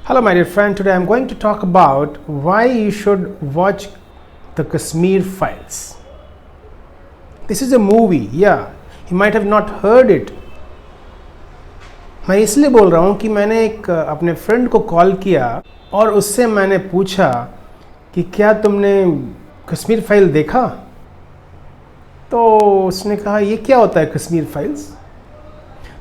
Hello my dear friend, today I'm going to talk about why you should watch the Kashmir Files. This is a movie, yeah, you might have not heard it. मैं इसलिए बोल रहा हूँ कि मैंने एक अपने friend को कॉल किया और उससे मैंने पूछा कि क्या तुमने कश्मीर फाइल देखा? तो उसने कहा ये क्या होता है कश्मीर फाइल्स?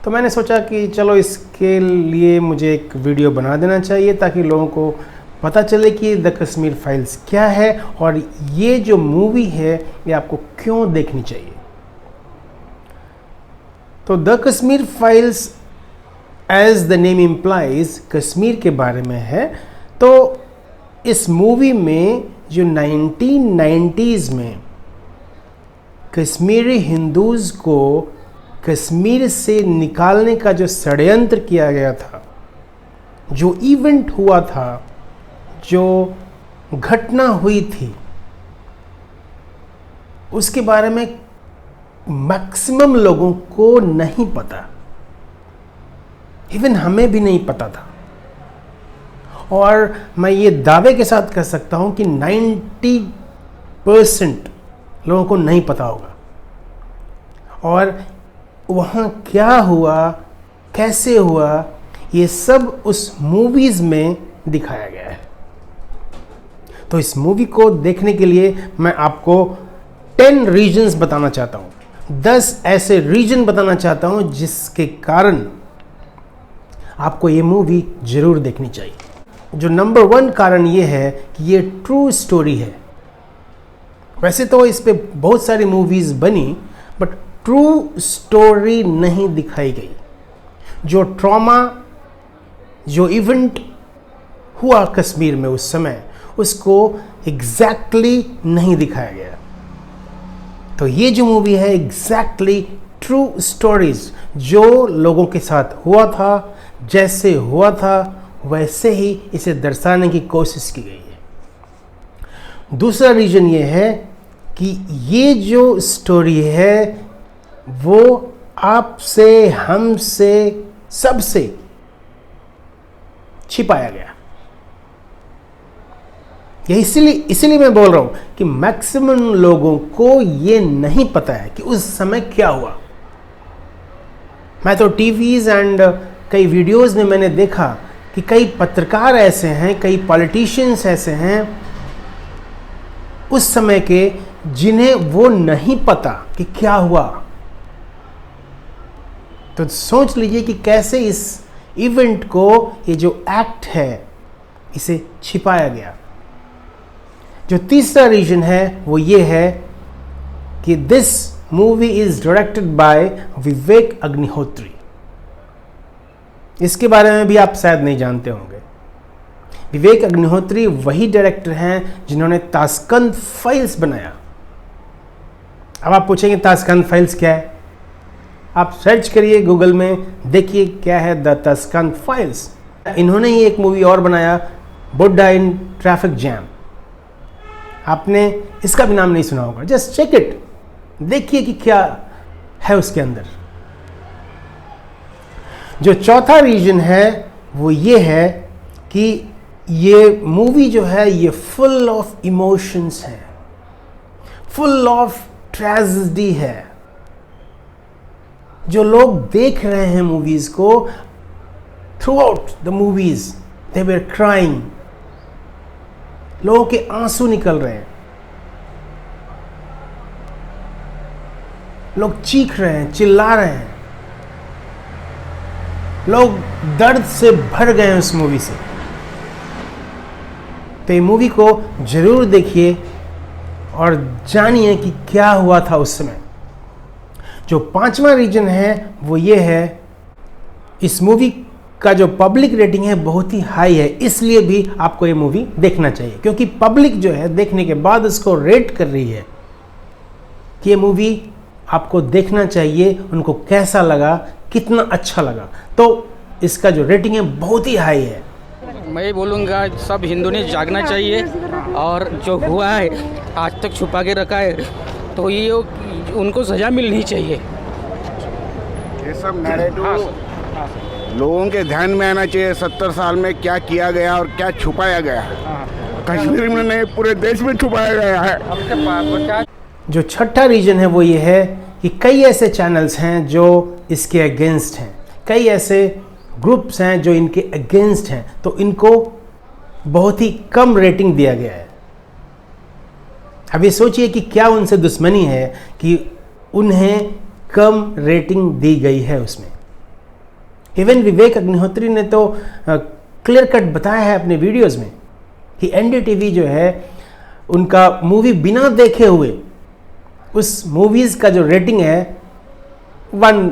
तो मैंने सोचा कि चलो इसके लिए मुझे एक वीडियो बना देना चाहिए ताकि लोगों को पता चले कि द कश्मीर फाइल्स क्या है और ये जो मूवी है ये आपको क्यों देखनी चाहिए। तो the Kashmir files as the name implies Kashmir के बारे में है। तो इस मूवी में जो 1990s में कश्मीरी हिंदूज को कश्मीर से निकालने का जो षड्यंत्र किया गया था, जो इवेंट हुआ था, जो घटना हुई थी, उसके बारे में मैक्सिमम लोगों को नहीं पता, इवन हमें भी नहीं पता था। और मैं ये दावे के साथ कह सकता हूं कि 90% लोगों को नहीं पता होगा। और वहाँ क्या हुआ, कैसे हुआ, ये सब उस मूवीज़ में दिखाया गया है। तो इस मूवी को देखने के लिए मैं आपको 10 रीजन्स बताना चाहता हूँ, 10 ऐसे रीजन बताना चाहता हूँ जिसके कारण आपको ये मूवी ज़रूर देखनी चाहिए। जो नंबर 1 कारण ये है कि ये ट्रू स्टोरी है। वैसे तो इस पे बहुत सारी मूवीज़ बनी बट ट्रू स्टोरी नहीं दिखाई गई। जो ट्रॉमा, जो इवेंट हुआ कश्मीर में उस समय, उसको एग्जैक्टली नहीं दिखाया गया। तो ये जो मूवी है एग्जैक्टली ट्रू स्टोरीज, जो लोगों के साथ हुआ था, जैसे हुआ था वैसे ही इसे दर्शाने की कोशिश की गई है। दूसरा रीजन ये है कि ये जो स्टोरी है वो आपसे, हमसे, सबसे छिपाया गया। ये इसीलिए मैं बोल रहा हूं कि मैक्सिमम लोगों को ये नहीं पता है कि उस समय क्या हुआ। मैं तो टीवीज एंड कई वीडियोस में मैंने देखा कि कई पत्रकार ऐसे हैं, कई पॉलिटिशियंस ऐसे हैं उस समय के, जिन्हें वो नहीं पता कि क्या हुआ। तो सोच लीजिए कि कैसे इस इवेंट को, ये जो एक्ट है, इसे छिपाया गया। जो तीसरा रीजन है वो ये है कि this movie is directed by Vivek Agnihotri. इसके बारे में भी आप शायद नहीं जानते होंगे। विवेक अग्निहोत्री वही डायरेक्टर हैं जिन्होंने ताशकंद फाइल्स बनाया। अब आप पूछेंगे ताशकंद फाइल्स क्या है? आप सर्च करिए गूगल में, देखिए क्या है द ताशकंद फाइल्स। इन्होंने ही एक मूवी और बनाया, बुड्ढा इन ट्रैफिक जैम। आपने इसका भी नाम नहीं सुना होगा। जस्ट चेक इट, देखिए कि क्या है उसके अंदर। जो चौथा रीजन है वो ये है कि ये मूवी जो है ये फुल ऑफ इमोशंस है, फुल ऑफ ट्रेजेडी है। जो लोग देख रहे हैं मूवीज को, through out the movies they were crying. लोगों के आंसू निकल रहे हैं, लोग चीख रहे हैं, चिल्ला रहे हैं, लोग दर्द से भर गए हैं उस मूवी से। तो ये मूवी को जरूर देखिए और जानिए कि क्या हुआ था उस समय। जो पांचवा रीजन है वो ये है, इस मूवी का जो पब्लिक रेटिंग है बहुत ही हाई है, इसलिए भी आपको ये मूवी देखना चाहिए। क्योंकि पब्लिक जो है देखने के बाद उसको रेट कर रही है कि ये मूवी आपको देखना चाहिए, उनको कैसा लगा, कितना अच्छा लगा। तो इसका जो रेटिंग है बहुत ही हाई है। मैं बोलूँगा सब हिंदू ने जागना चाहिए और जो हुआ है आज तक छुपा के रखा है तो ये उनको सज़ा मिलनी चाहिए। ये सब नैरेटिव लोगों के ध्यान में आना चाहिए 70 साल में क्या किया गया और क्या छुपाया गया। कश्मीर में नहीं, पूरे देश में छुपाया गया है। जो छठा रीजन है वो ये है कि कई ऐसे चैनल्स हैं जो इसके अगेंस्ट हैं, कई ऐसे ग्रुप्स हैं जो इनके अगेंस्ट हैं, तो इनको बहुत ही कम रेटिंग दिया गया है। अब ये सोचिए कि क्या उनसे दुश्मनी है कि उन्हें कम रेटिंग दी गई है उसमें। इवन विवेक अग्निहोत्री ने तो क्लियर कट बताया है अपने वीडियोस में कि एनडीटीवी जो है उनका मूवी बिना देखे हुए उस मूवीज का जो रेटिंग है 1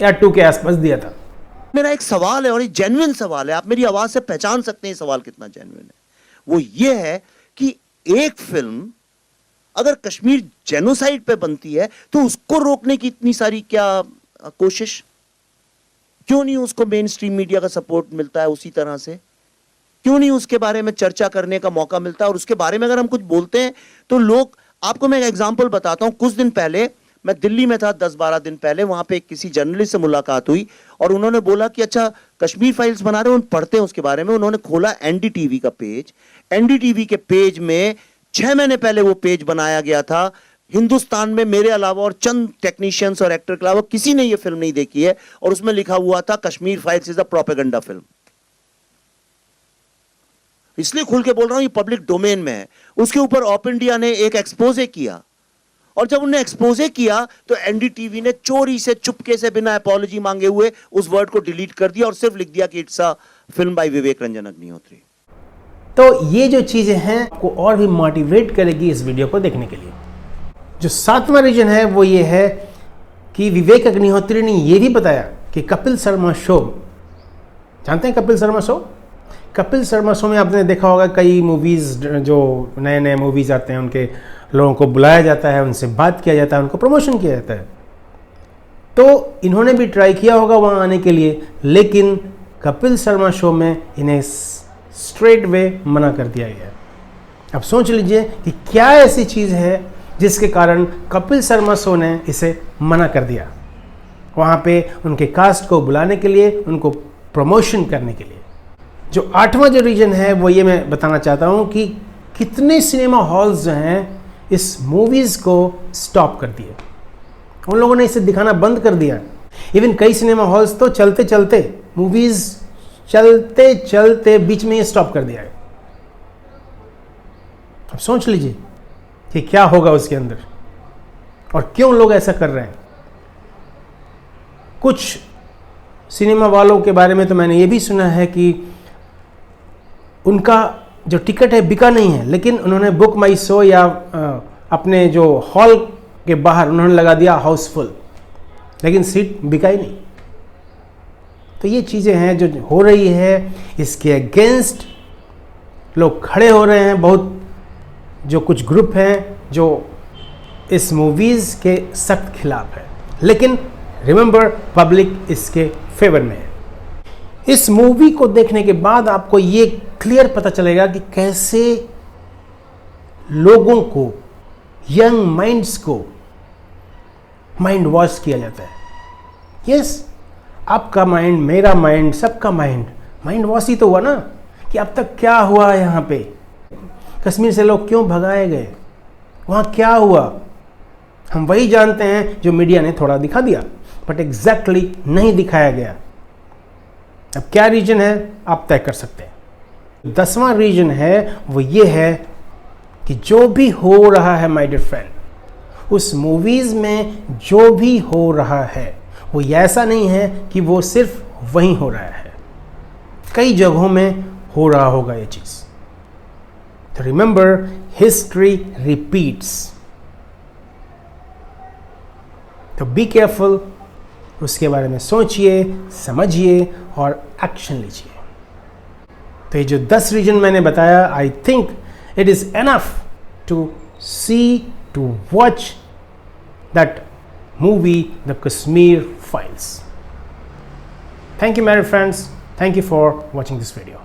या 2 के आसपास दिया था। मेरा एक सवाल है और ये जेन्युइन सवाल है, आप मेरी आवाज से पहचान सकते हैं सवाल कितना जेन्युइन है। वो ये है कि एक फिल्म अगर कश्मीर जेनोसाइड पे बनती है तो उसको रोकने की इतनी सारी क्या कोशिश, क्यों नहीं उसको मेन स्ट्रीम मीडिया का सपोर्ट मिलता है उसी तरह से? क्यों नहीं उसके बारे में चर्चा करने का मौका मिलता है? और उसके बारे में अगर हम कुछ बोलते हैं तो लोग, आपको मैं एक एग्जांपल बताता हूं। कुछ दिन पहले मैं दिल्ली में था, 10-12 दिन पहले, वहां पे किसी जर्नलिस्ट से मुलाकात हुई और उन्होंने बोला कि अच्छा कश्मीर फाइल्स बना रहे हो, पढ़ते हैं उसके बारे में। उन्होंने खोला एनडीटीवी का पेज। एनडीटीवी के पेज में 6 महीने पहले वो पेज बनाया गया था। हिंदुस्तान में मेरे अलावा और चंद टेक्नीशियंस और एक्टर के अलावा किसी ने ये फिल्म नहीं देखी है, और उसमें लिखा हुआ था Kashmir files is a propaganda film. इसलिए खुल के बोल रहा हूं, ये पब्लिक डोमेन में है। उसके ऊपर ऑप इंडिया ने एक एक्सपोजे किया, और जब उन्होंने एक्सपोजे किया तो एनडीटीवी ने चोरी से, चुपके से, बिना अपॉलॉजी मांगे हुए उस वर्ड को डिलीट कर दिया और सिर्फ लिख दिया कि इट्स अ फिल्म बाय विवेक रंजन अग्निहोत्री। तो ये जो चीजें हैं आपको और भी मोटिवेट करेगी इस वीडियो को देखने के लिए। जो 7वां रीजन है वो ये है कि विवेक अग्निहोत्री ने ये भी बताया कि कपिल शर्मा शो, जानते हैं कपिल शर्मा शो? कपिल शर्मा शो में आपने देखा होगा कई मूवीज़, जो नए नए मूवीज़ आते हैं उनके लोगों को बुलाया जाता है, उनसे बात किया जाता है, उनको प्रमोशन किया जाता है। तो इन्होंने भी ट्राई किया होगा वहाँ आने के लिए, लेकिन कपिल शर्मा शो में इन्हें स्ट्रेट वे मना कर दिया गया। अब सोच लीजिए कि क्या ऐसी चीज़ है जिसके कारण कपिल शर्मा शो ने इसे मना कर दिया, वहाँ पे उनके कास्ट को बुलाने के लिए, उनको प्रमोशन करने के लिए। जो 8वां जो रीजन है वो ये मैं बताना चाहता हूँ कि कितने सिनेमा हॉल्स जो हैं इस मूवीज़ को स्टॉप कर दिए, उन लोगों ने इसे दिखाना बंद कर दिया। इवन कई सिनेमा हॉल्स तो चलते चलते, मूवीज़ चलते चलते बीच में ये स्टॉप कर दिया है। अब सोच लीजिए कि क्या होगा उसके अंदर और क्यों लोग ऐसा कर रहे हैं। कुछ सिनेमा वालों के बारे में तो मैंने ये भी सुना है कि उनका जो टिकट है बिका नहीं है, लेकिन उन्होंने बुक माई शो या अपने जो हॉल के बाहर उन्होंने लगा दिया हाउसफुल, लेकिन सीट बिका ही नहीं। तो ये चीज़ें हैं जो हो रही है, इसके अगेंस्ट लोग खड़े हो रहे हैं। बहुत जो कुछ ग्रुप हैं जो इस मूवीज़ के सख्त खिलाफ है, लेकिन रिमेंबर पब्लिक इसके फेवर में है। इस मूवी को देखने के बाद आपको ये क्लियर पता चलेगा कि कैसे लोगों को, यंग माइंड्स को माइंड वॉश किया जाता है। यस, आपका माइंड, मेरा माइंड, सबका माइंड वॉश ही तो हुआ ना कि अब तक क्या हुआ यहाँ पे, कश्मीर से लोग क्यों भगाए गए, वहाँ क्या हुआ, हम वही जानते हैं जो मीडिया ने थोड़ा दिखा दिया, बट एग्जैक्टली नहीं दिखाया गया। अब क्या रीजन है आप तय कर सकते हैं। 10वां रीजन है वो ये है कि जो भी हो रहा है माय डियर फ्रेंड, उस मूवीज़ में जो भी हो रहा है वो ऐसा नहीं है कि वो सिर्फ वहीं हो रहा है, कई जगहों में हो रहा होगा ये चीज़। तो रिमेंबर, हिस्ट्री रिपीट्स, तो बी केयरफुल, उसके बारे में सोचिए, समझिए और एक्शन लीजिए। तो ये जो 10 रीजन मैंने बताया, I think it is enough to see, to watch that movie the Kashmir files. Thank you, my friends. Thank you for watching this video.